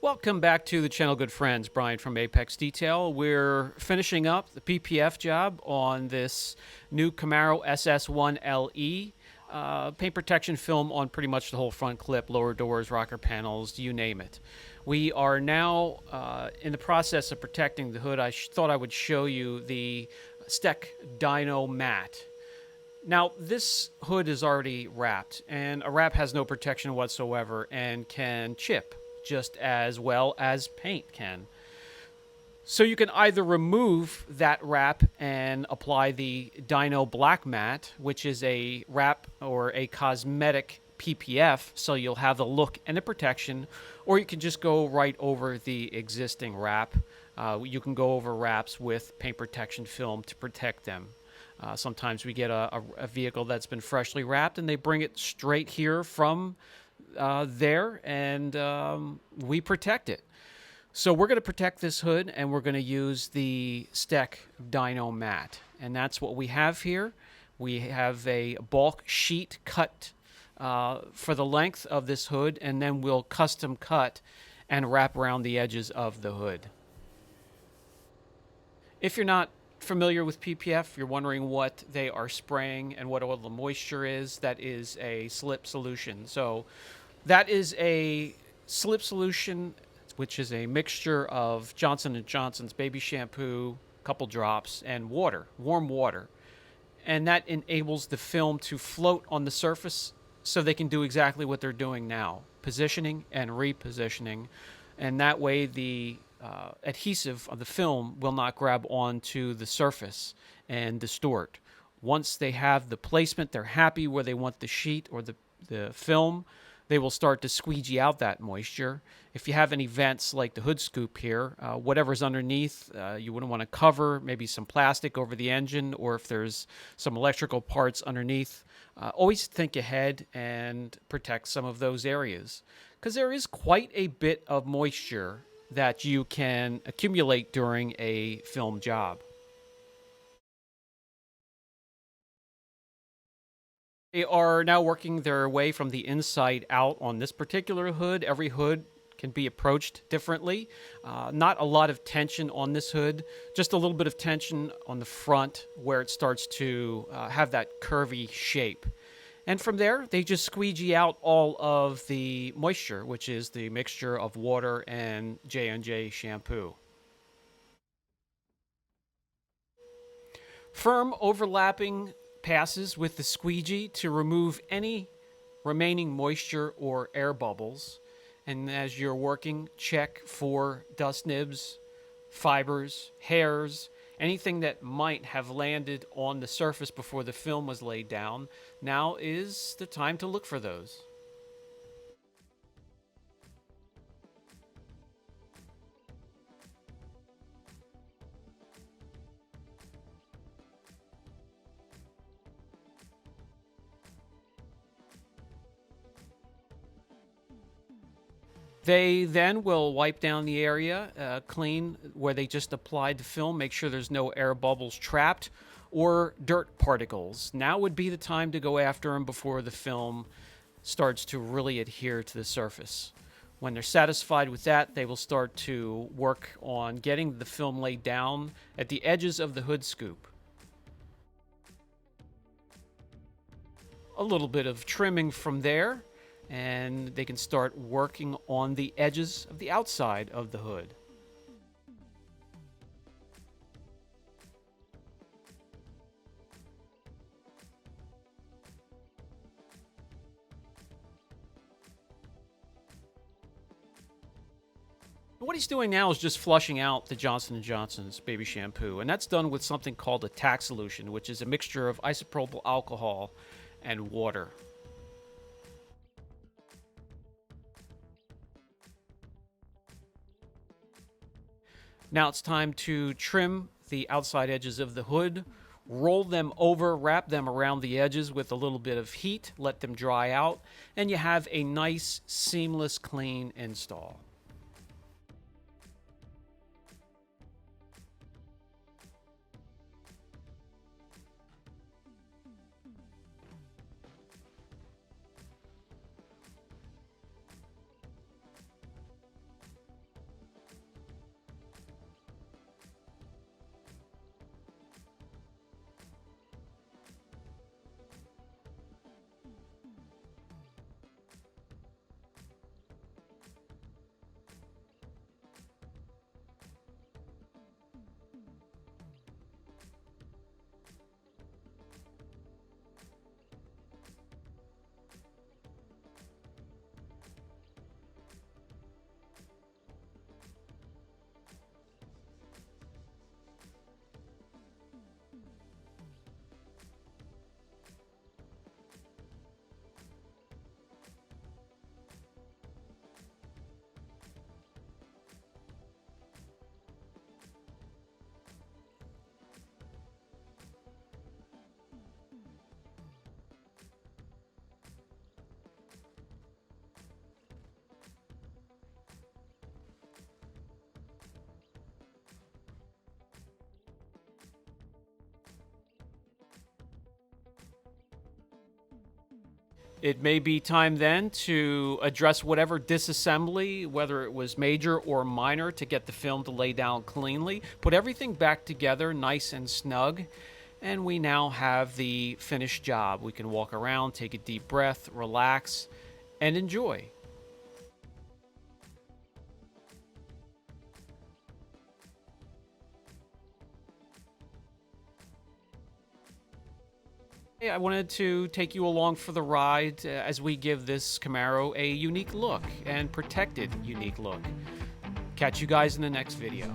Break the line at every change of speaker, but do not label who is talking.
Welcome back to the channel, good friends. Brian from Apex Detail. We're finishing up the PPF job on this new Camaro SS1LE paint protection film on pretty much the whole front clip, lower doors, rocker panels, you name it. We are now in the process of protecting the hood. I thought I would show you the STEK DynoMatte. Now, this hood is already wrapped, and a wrap has no protection whatsoever and can chip just as well as paint can. So you can either remove that wrap and apply the Dyno Black Matte, which is a wrap or a cosmetic PPF, so you'll have the look and the protection, or you can just go right over the existing wrap. You can go over wraps with paint protection film to protect them. Sometimes we get a vehicle that's been freshly wrapped and they bring it straight here from there, and we protect it. So we're going to protect this hood, and we're going to use the STEK DynoMatte, and that's what we have here. We have a bulk sheet cut for the length of this hood, and then we'll custom cut and wrap around the edges of the hood. If you're not familiar with PPF, you're wondering what they are spraying and what all the moisture is, that is a slip solution. So that is a slip solution, which is a mixture of Johnson & Johnson's baby shampoo, a couple drops, and water, warm water. And that enables the film to float on the surface so they can do exactly what they're doing now, positioning and repositioning. And that way the adhesive of the film will not grab onto the surface and distort. Once they have the placement, they're happy where they want the sheet or the film, they will start to squeegee out that moisture. If you have any vents like the hood scoop here, whatever's underneath, you wouldn't want to cover, maybe some plastic over the engine, or if there's some electrical parts underneath, always think ahead and protect some of those areas, because there is quite a bit of moisture that you can accumulate during a film job. They are now working their way from the inside out on this particular hood. Every hood can be approached differently. Not a lot of tension on this hood, just a little bit of tension on the front where it starts to have that curvy shape. And from there, they just squeegee out all of the moisture, which is the mixture of water and J&J shampoo. Firm overlapping passes with the squeegee to remove any remaining moisture or air bubbles. And as you're working, check for dust nibs, fibers, hairs, anything that might have landed on the surface before the film was laid down. Now is the time to look for those. They then will wipe down the area, clean where they just applied the film, make sure there's no air bubbles trapped or dirt particles. Now would be the time to go after them before the film starts to really adhere to the surface. When they're satisfied with that, they will start to work on getting the film laid down at the edges of the hood scoop. A little bit of trimming from there, and they can start working on the edges of the outside of the hood. What he's doing now is just flushing out the Johnson & Johnson's baby shampoo, and that's done with something called a Tack solution, which is a mixture of isopropyl alcohol and water. Now it's time to trim the outside edges of the hood, roll them over, wrap them around the edges with a little bit of heat, let them dry out, and you have a nice, seamless, clean install. It may be time then to address whatever disassembly, whether it was major or minor, to get the film to lay down cleanly. Put everything back together nice and snug, and we now have the finished job. We can walk around, take a deep breath, relax, and enjoy. Hey, I wanted to take you along for the ride as we give this Camaro a unique look and protected unique look. Catch you guys in the next video.